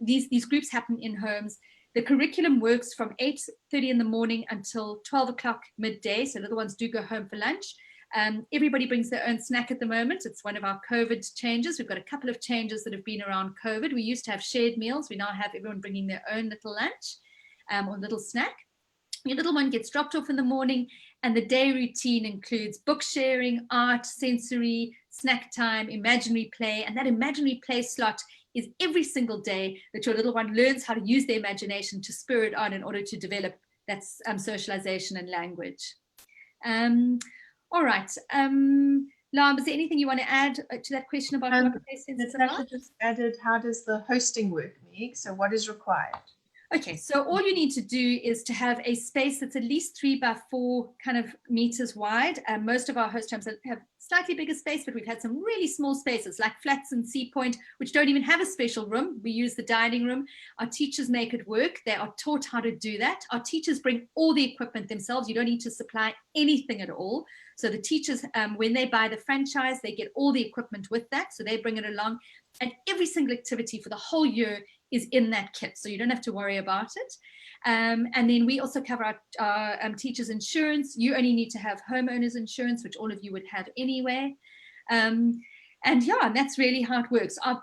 Speaker 3: these groups happen in homes. The curriculum works from 8:30 in the morning until 12 o'clock midday. So little ones do go home for lunch. Everybody brings their own snack at the moment. It's one of our COVID changes. We've got a couple of changes that have been around COVID. We used to have shared meals. We now have everyone bringing their own little lunch or little snack. Your little one gets dropped off in the morning, and the day routine includes book sharing, art, sensory, snack time, imaginary play, and that imaginary play slot is every single day that your little one learns how to use their imagination to spur it on in order to develop that socialization and language. All right. Lam, is there anything you want to add to that question about what PlaySense is about?
Speaker 2: Just added, how does the hosting work, Meg? So what is required?
Speaker 3: Okay, so all you need to do is to have a space that's at least 3 by 4 kind of meters wide. Most of our host homes have slightly bigger space, but we've had some really small spaces like Flats and Sea Point, which don't even have a special room. We use the dining room. Our teachers make it work. They are taught how to do that. Our teachers bring all the equipment themselves. You don't need to supply anything at all. So the teachers, when they buy the franchise, they get all the equipment with that. So they bring it along. And every single activity for the whole year is in that kit, so you don't have to worry about it. And then we also cover our teachers' insurance. You only need to have homeowners insurance, which all of you would have anyway. And yeah, and that's really how it works. Our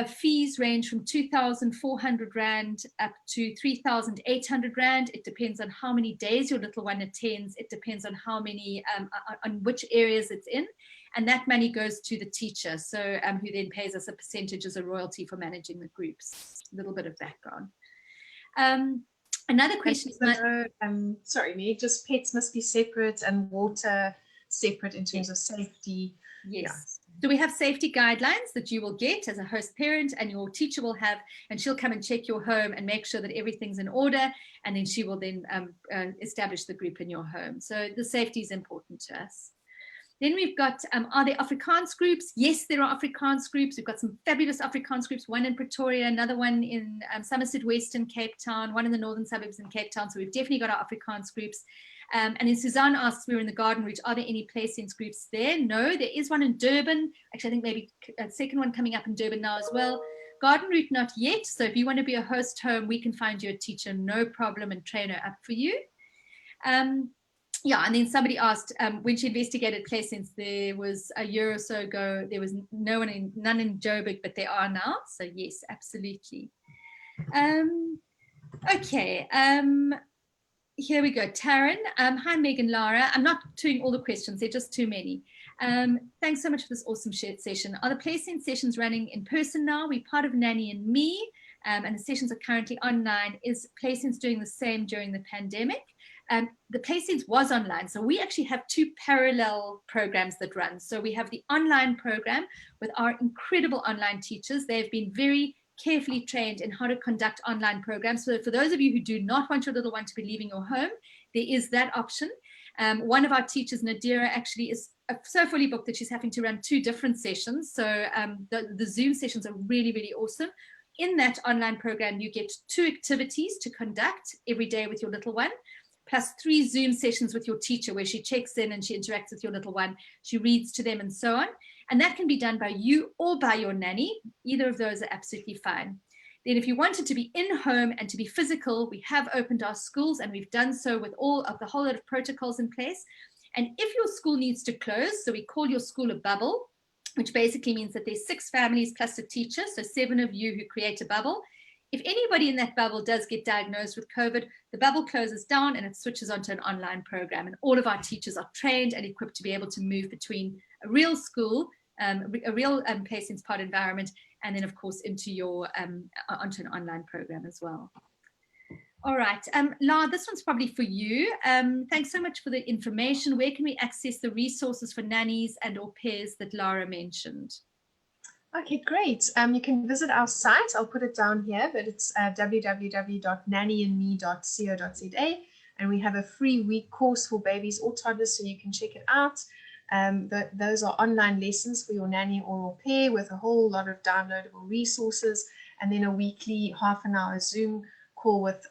Speaker 3: fees range from 2,400 Rand up to 3,800 Rand. It depends on how many days your little one attends. It depends on how many, on which areas it's in. And that money goes to the teacher, so who then pays us a percentage as a royalty for managing the groups. A little bit of background. Another question is...
Speaker 2: sorry, Meg, just pets must be separate and water separate in terms of safety.
Speaker 3: Yes. Yeah. So we have safety guidelines that you will get as a host parent, and your teacher will have, and she'll come and check your home and make sure that everything's in order, and then she will then establish the group in your home. So the safety is important to us. Then we've got, are there Afrikaans groups? Yes, there are Afrikaans groups. We've got some fabulous Afrikaans groups, one in Pretoria, another one in Somerset West in Cape Town, one in the northern suburbs in Cape Town. So we've definitely got our Afrikaans groups. And then Suzanne asks, we're in the Garden Route, are there any PlaySense groups there? No, there is one in Durban. Actually, I think maybe a second one coming up in Durban now as well. Garden Route, not yet. So if you want to be a host home, we can find you a teacher, no problem, and train her up for you. Yeah, and then somebody asked, when she investigated PlaySense, there was a year or so ago, there was none in Joburg, but there are now. So yes, absolutely. Okay, here we go. Taryn, hi Megan, Lara. I'm not doing all the questions, they're just too many. Thanks so much for this awesome shared session. Are the PlaySense sessions running in person now? We're part of Nanny and Me, and the sessions are currently online. Is PlaySense doing the same during the pandemic? The PlaySense was online, so we actually have 2 parallel programs that run. So we have the online program with our incredible online teachers. They've been very carefully trained in how to conduct online programs. So for those of you who do not want your little one to be leaving your home, there is that option. One of our teachers, Nadira, actually is so fully booked that she's having to run 2 different sessions. So the Zoom sessions are really, really awesome. In that online program, you get 2 activities to conduct every day with your little one, plus 3 Zoom sessions with your teacher where she checks in and she interacts with your little one. She reads to them and so on. And that can be done by you or by your nanny. Either of those are absolutely fine. Then if you wanted to be in home and to be physical, we have opened our schools, and we've done so with the whole lot of protocols in place. And if your school needs to close, so we call your school a bubble, which basically means that there's 6 families plus a teacher, so 7 of you who create a bubble. If anybody in that bubble does get diagnosed with COVID, the bubble closes down and it switches onto an online program. And all of our teachers are trained and equipped to be able to move between a real school, a real PlaySense pod environment, and then of course into your onto an online program as well. All right, La, this one's probably for you. Thanks so much for the information. Where can we access the resources for nannies and au pairs that Lara mentioned?
Speaker 2: Okay, great. You can visit our site. I'll put it down here, but it's www.nannyandme.co.za. And we have a free week course for babies or toddlers, so you can check it out. Those are online lessons for your nanny or au pair with a whole lot of downloadable resources, and then a weekly half-an-hour Zoom call with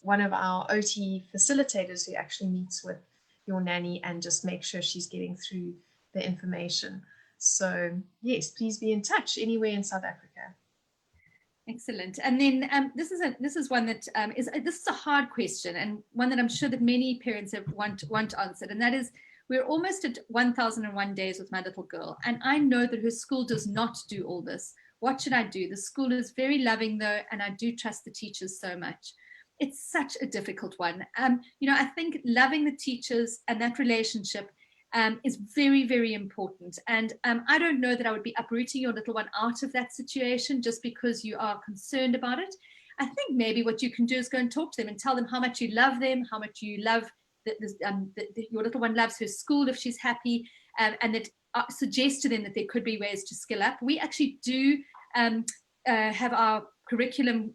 Speaker 2: one of our OT facilitators who actually meets with your nanny and just make sure she's getting through the information. So yes, please be in touch anywhere in South Africa.
Speaker 3: Excellent. And then this is one that this is a hard question, and one that I'm sure that many parents want answered, and that is, we're almost at 1001 days with my little girl, and I know that her school does not do all this. What should I do? The school is very loving though, and I do trust the teachers so much. It's such a difficult one. I think loving the teachers and that relationship is very, very important. And I don't know that I would be uprooting your little one out of that situation just because you are concerned about it. I think maybe what you can do is go and talk to them and tell them how much you love them, how much you love that your little one loves her school if she's happy, and that suggest to them that there could be ways to skill up. We actually do have our curriculum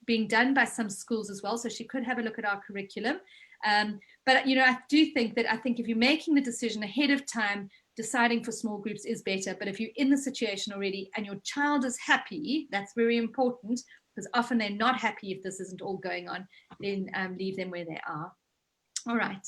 Speaker 3: being done by some schools as well, so she could have a look at our curriculum. But I do think if you're making the decision ahead of time, deciding for small groups is better. But if you're in the situation already and your child is happy, that's very important, because often they're not happy if this isn't all going on. Then leave them where they are. All right.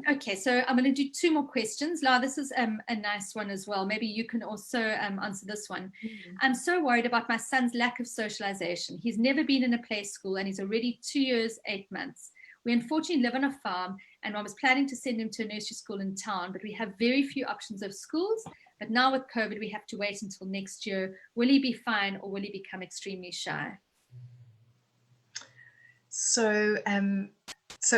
Speaker 3: Okay, so I'm going to do 2 more questions. La, this is a nice one as well. Maybe you can also answer this one. Mm-hmm. I'm so worried about my son's lack of socialization. He's never been in a play school and he's already 2 years, 8 months. We unfortunately live on a farm, and I was planning to send him to a nursery school in town, but we have very few options of schools. But now with COVID, we have to wait until next year. Will he be fine, or will he become extremely shy?
Speaker 2: So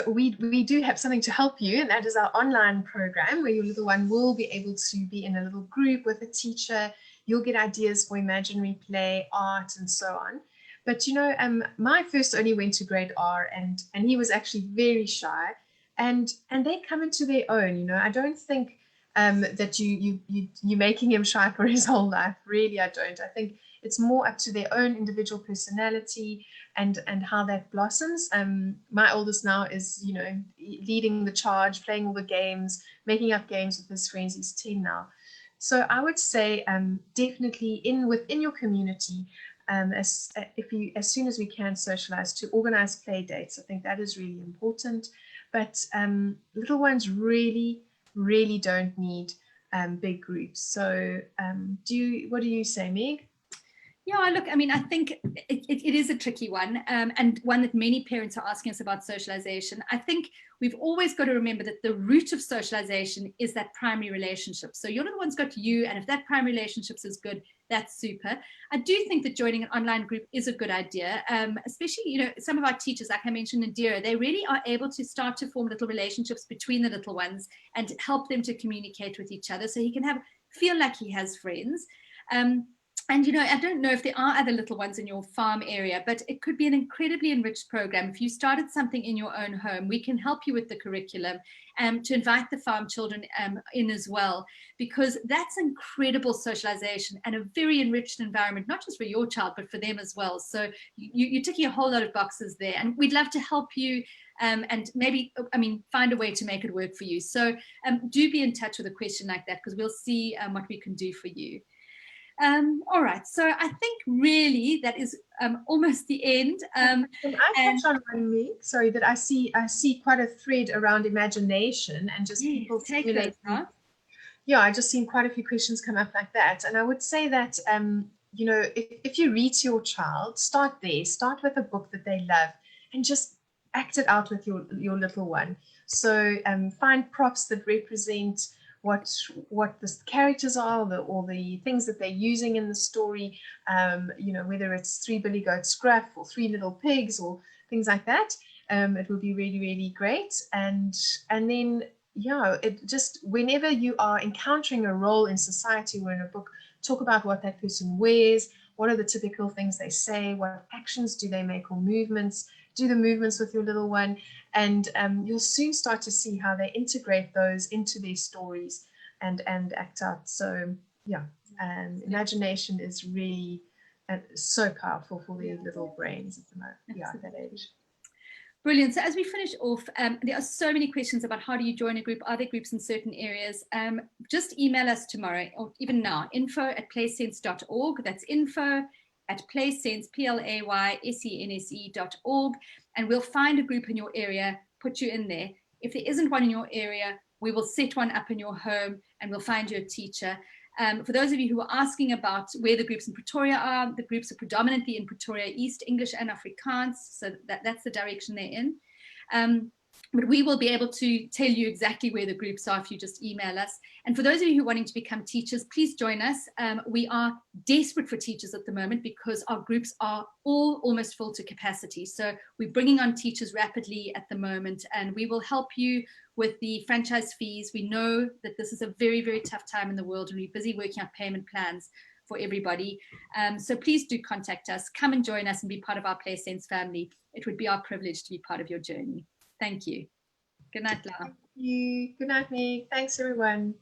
Speaker 2: we do have something to help you, and that is our online program where your little one will be able to be in a little group with a teacher. You'll get ideas for imaginary play, art, and so on. But my first only went to grade R, and he was actually very shy, and they come into their own. I don't think that you're making him shy for his whole life. Really, I don't. I think it's more up to their own individual personality and how that blossoms. My oldest now is leading the charge, playing all the games, making up games with his friends. He's 10 now. So I would say definitely within your community, as soon as we can socialize, to organize play dates. I think that is really important. But little ones really, really don't need big groups. So what do you say, Meg?
Speaker 3: Yeah, look, I think it is a tricky one, and one that many parents are asking us about socialization. I think we've always got to remember that the root of socialization is that primary relationship. So your little one's got you, and if that primary relationship is good, that's super. I do think that joining an online group is a good idea, especially, some of our teachers, like I mentioned, Indira, they really are able to start to form little relationships between the little ones and help them to communicate with each other so he can feel like he has friends. And, I don't know if there are other little ones in your farm area, but it could be an incredibly enriched program. If you started something in your own home, we can help you with the curriculum to invite the farm children in as well, because that's incredible socialization and a very enriched environment, not just for your child, but for them as well. So you're ticking a whole lot of boxes there, and we'd love to help you and maybe, find a way to make it work for you. So do be in touch with a question like that, because we'll see what we can do for you. All right, so I think really that is almost the end.
Speaker 2: Can I touch on one, Meg? Sorry, that I see quite a thread around imagination and just people stimulating. Yeah, I just seen quite a few questions come up like that, and I would say that if you read to your child, start there. Start with a book that they love, and just act it out with your little one. So find props that represent what the characters are, or the things that they're using in the story, whether it's 3 billy goats scruff or 3 little pigs or things like that. It will be really, really great. And then, it just, whenever you are encountering a role in society or in a book, talk about what that person wears, what are the typical things they say, what actions do they make or movements, do the movements with your little one, and you'll soon start to see how they integrate those into their stories and act out. So imagination is really so powerful for their little brains at the moment, at that age.
Speaker 3: Brilliant. So as we finish off, there are so many questions about how do you join a group? Are there groups in certain areas? Just email us tomorrow or even now, info@playsense.org. That's info@playsense, playsense.org. And we'll find a group in your area, put you in there. If there isn't one in your area, we will set one up in your home and we'll find you a teacher. For those of you who are asking about where the groups in Pretoria are, the groups are predominantly in Pretoria East, English and Afrikaans, so that's the direction they're in. But we will be able to tell you exactly where the groups are if you just email us. And for those of you who are wanting to become teachers, please join us. We are desperate for teachers at the moment because our groups are all almost full to capacity. So we're bringing on teachers rapidly at the moment, and we will help you with the franchise fees. We know that this is a very, very tough time in the world, and we're busy working out payment plans for everybody. So please do contact us. Come and join us and be part of our PlaySense family. It would be our privilege to be part of your journey. Thank you. Good night, Lau.
Speaker 2: Thank you. Good night, Meg. Thanks, everyone.